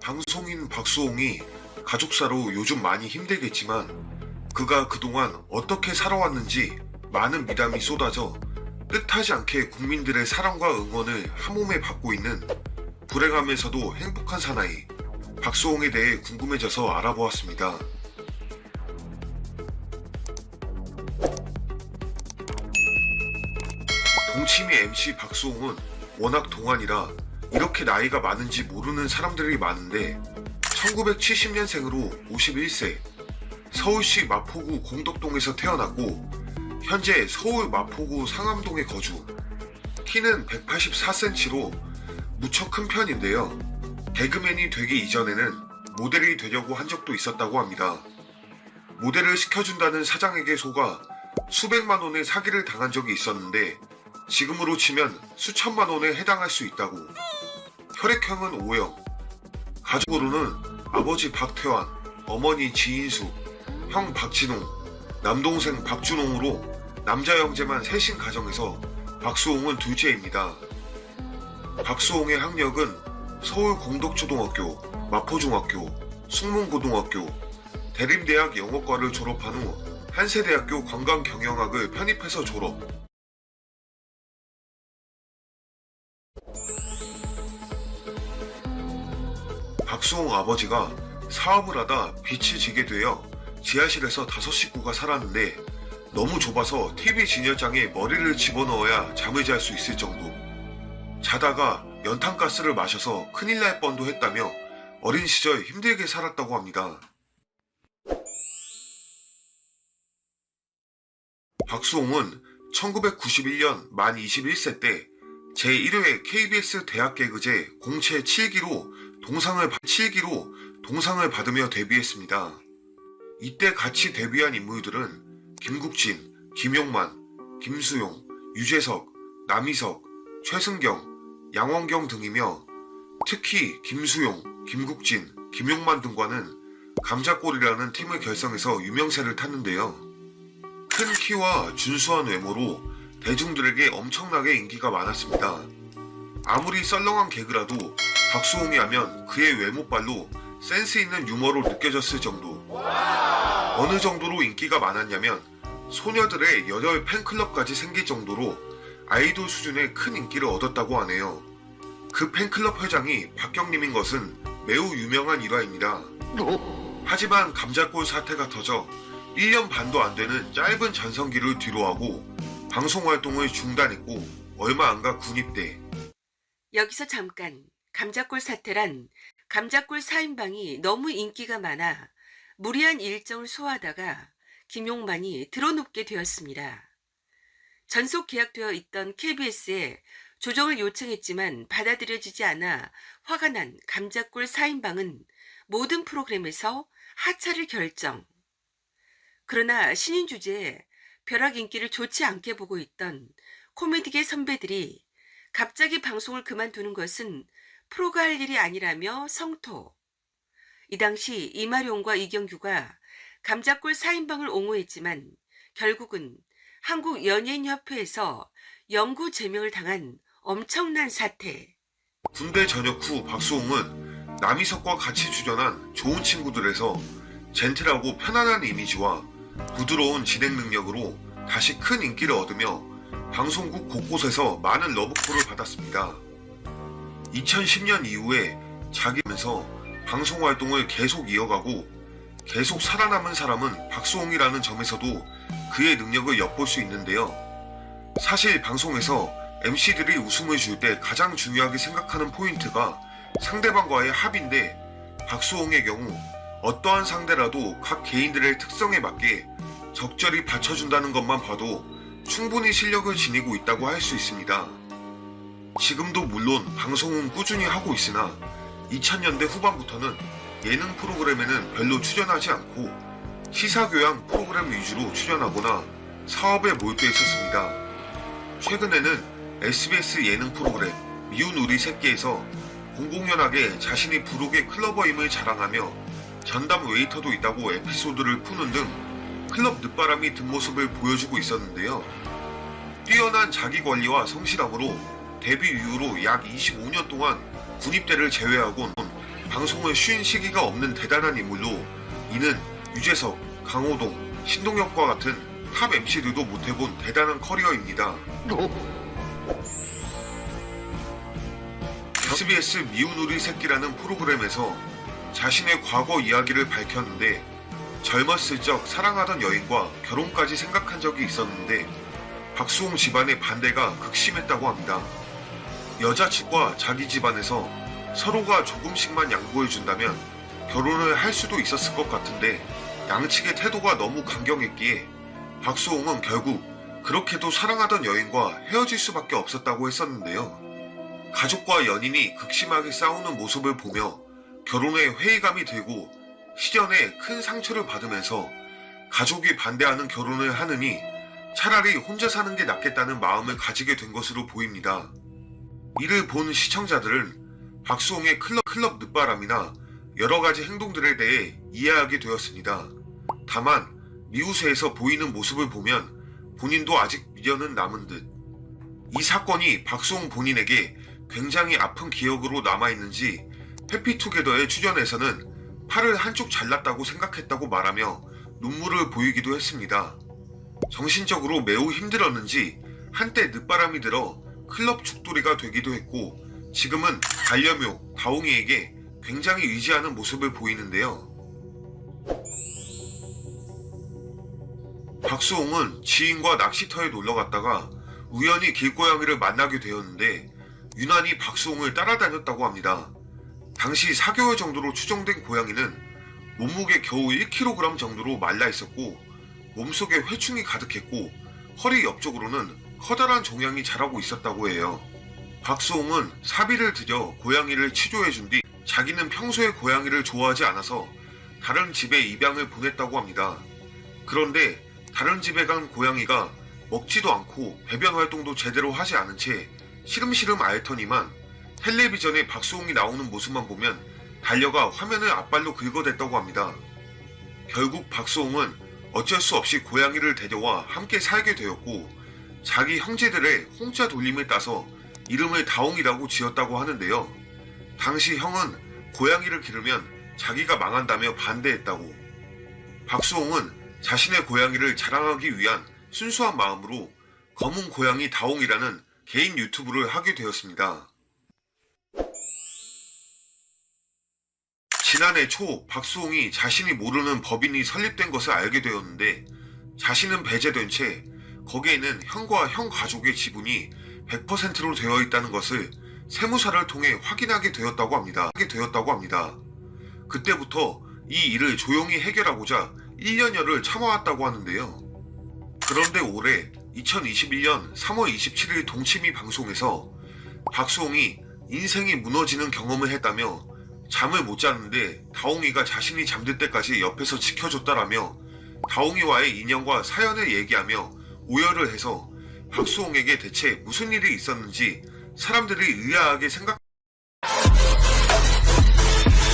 방송인 박수홍이 가족사로 요즘 많이 힘들겠지만 그가 그동안 어떻게 살아왔는지 많은 미담이 쏟아져 뜻하지 않게 국민들의 사랑과 응원을 한몸에 받고 있는 불행하면서도 행복한 사나이 박수홍에 대해 궁금해져서 알아보았습니다. 동치미 MC 박수홍은 워낙 동안이라 이렇게 나이가 많은지 모르는 사람들이 많은데 1970년생으로 51세, 서울시 마포구 공덕동에서 태어났고 현재 서울 마포구 상암동에 거주, 키는 184cm로 무척 큰 편인데요. 개그맨이 되기 이전에는 모델이 되려고 한 적도 있었다고 합니다. 모델을 시켜준다는 사장에게 속아 수백만 원의 사기를 당한 적이 있었는데 지금으로 치면 수천만 원에 해당할 수 있다고. 혈액형은 O형. 가족으로는 아버지 박태환, 어머니 지인수, 형 박진홍, 남동생 박준홍으로 남자 형제만 셋인 가정에서 박수홍은 둘째입니다. 박수홍의 학력은 서울 공덕초등학교, 마포중학교, 숙문고등학교, 대림대학 영어과를 졸업한 후 한세대학교 관광경영학을 편입해서 졸업. 박수홍 아버지가 사업을 하다 빛이 지게 되어 지하실에서 5식구가 살았는데 너무 좁아서 TV 진열장에 머리를 집어넣어야 잠을 잘 수 있을 정도. 자다가 연탄가스를 마셔서 큰일 날 뻔도 했다며 어린 시절 힘들게 살았다고 합니다. 박수홍은 1991년 만 21세 때 제1회 KBS 대학개그제 공채 7기로 동상을 받으며 데뷔했습니다. 이때 같이 데뷔한 인물들은 김국진, 김용만, 김수용, 유재석, 남희석, 최승경, 양원경 등이며 특히 김수용, 김국진, 김용만 등과는 감자골이라는 팀을 결성해서 유명세를 탔는데요. 큰 키와 준수한 외모로 대중들에게 엄청나게 인기가 많았습니다. 아무리 썰렁한 개그라도 박수홍이 하면 그의 외모빨로 센스 있는 유머로 느껴졌을 정도. 어느 정도로 인기가 많았냐면 소녀들의 열혈 팬클럽까지 생길 정도로 아이돌 수준의 큰 인기를 얻었다고 하네요. 그 팬클럽 회장이 박경림인 것은 매우 유명한 일화입니다. 하지만 감자골 사태가 터져 1년 반도 안 되는 짧은 전성기를 뒤로하고 방송 활동을 중단했고 얼마 안가 군입대. 여기서 잠깐. 감자골 사태란 감자골 4인방이 너무 인기가 많아 무리한 일정을 소화하다가 김용만이 드러눕게 되었습니다. 전속 계약되어 있던 KBS에 조정을 요청했지만 받아들여지지 않아 화가 난 감자골 4인방은 모든 프로그램에서 하차를 결정. 그러나 신인 주제에 벼락 인기를 좋지 않게 보고 있던 코미디계 선배들이 갑자기 방송을 그만두는 것은 프로가 할 일이 아니라며 성토. 이 당시 이마룡과 이경규가 감자골 4인방을 옹호했지만 결국은 한국연예인협회에서 영구 제명을 당한 엄청난 사태. 군대 전역 후 박수홍은 남희석과 같이 출연한 좋은 친구들에서 젠틀하고 편안한 이미지와 부드러운 진행 능력으로 다시 큰 인기를 얻으며 방송국 곳곳에서 많은 러브콜을 받았습니다. 2010년 이후에 자기면서 방송 활동을 계속 이어가고 계속 살아남은 사람은 박수홍이라는 점에서도 그의 능력을 엿볼 수 있는데요. 사실 방송에서 MC들이 웃음을 줄 때 가장 중요하게 생각하는 포인트가 상대방과의 합인데 박수홍의 경우 어떠한 상대라도 각 개인들의 특성에 맞게 적절히 받쳐준다는 것만 봐도 충분히 실력을 지니고 있다고 할 수 있습니다. 지금도 물론 방송은 꾸준히 하고 있으나 2000년대 후반부터는 예능 프로그램에는 별로 출연하지 않고 시사교양 프로그램 위주로 출연하거나 사업에 몰두해 있었습니다. 최근에는 SBS 예능 프로그램 미운 우리 새끼에서 공공연하게 자신이 부록의 클러버임을 자랑하며 전담 웨이터도 있다고 에피소드를 푸는 등 클럽 늦바람이 든 모습을 보여주고 있었는데요. 뛰어난 자기관리와 성실함으로 데뷔 이후로 약 25년 동안 군입대를 제외하곤 방송을 쉰 시기가 없는 대단한 인물로 이는 유재석, 강호동, 신동엽과 같은 탑 MC들도 못해본 대단한 커리어입니다. SBS 미운 우리 새끼라는 프로그램에서 자신의 과거 이야기를 밝혔는데 젊었을 적 사랑하던 여인과 결혼까지 생각한 적이 있었는데 박수홍 집안의 반대가 극심했다고 합니다. 여자집과 자기 집안에서 서로가 조금씩만 양보해준다면 결혼을 할 수도 있었을 것 같은데 양측의 태도가 너무 강경했기에 박수홍은 결국 그렇게도 사랑하던 여인과 헤어질 수밖에 없었다고 했었는데요. 가족과 연인이 극심하게 싸우는 모습을 보며 결혼에 회의감이 들고 시련에 큰 상처를 받으면서 가족이 반대하는 결혼을 하느니 차라리 혼자 사는 게 낫겠다는 마음을 가지게 된 것으로 보입니다. 이를 본 시청자들은 박수홍의 클럽 늦바람이나 여러 가지 행동들에 대해 이해하게 되었습니다. 다만 미우새에서 보이는 모습을 보면 본인도 아직 미련은 남은 듯. 이 사건이 박수홍 본인에게 굉장히 아픈 기억으로 남아있는지 해피투게더의 출연에서는 팔을 한쪽 잘랐다고 생각했다고 말하며 눈물을 보이기도 했습니다. 정신적으로 매우 힘들었는지 한때 늦바람이 들어 클럽 죽돌이가 되기도 했고 지금은 반려묘 다옹이에게 굉장히 의지하는 모습을 보이는데요. 박수홍은 지인과 낚시터에 놀러갔다가 우연히 길고양이를 만나게 되었는데 유난히 박수홍을 따라다녔다고 합니다. 당시 4개월 정도로 추정된 고양이는 몸무게 겨우 1kg 정도로 말라 있었고 몸속에 회충이 가득했고 허리 옆쪽으로는 커다란 종양이 자라고 있었다고 해요. 박수홍은 사비를 들여 고양이를 치료해준 뒤 자기는 평소에 고양이를 좋아하지 않아서 다른 집에 입양을 보냈다고 합니다. 그런데 다른 집에 간 고양이가 먹지도 않고 배변 활동도 제대로 하지 않은 채 시름시름 앓더니만 텔레비전에 박수홍이 나오는 모습만 보면 달려가 화면을 앞발로 긁어댔다고 합니다. 결국 박수홍은 어쩔 수 없이 고양이를 데려와 함께 살게 되었고 자기 형제들의 홍자 돌림을 따서 이름을 다옹이라고 지었다고 하는데요. 당시 형은 고양이를 기르면 자기가 망한다며 반대했다고. 박수홍은 자신의 고양이를 자랑하기 위한 순수한 마음으로 검은 고양이 다옹이라는 개인 유튜브를 하게 되었습니다. 지난해 초 박수홍이 자신이 모르는 법인이 설립된 것을 알게 되었는데 자신은 배제된 채 거기에는 형과 형 가족의 지분이 100%로 되어 있다는 것을 세무사를 통해 확인하게 되었다고 합니다. 그때부터 이 일을 조용히 해결하고자 1년여를 참아왔다고 하는데요. 그런데 올해 2021년 3월 27일 동치미 방송에서 박수홍이 인생이 무너지는 경험을 했다며 잠을 못 잤는데 다옹이가 자신이 잠들 때까지 옆에서 지켜줬다라며 다옹이와의 인연과 사연을 얘기하며 오열을 해서 박수홍에게 대체 무슨 일이 있었는지 사람들이 의아하게 생각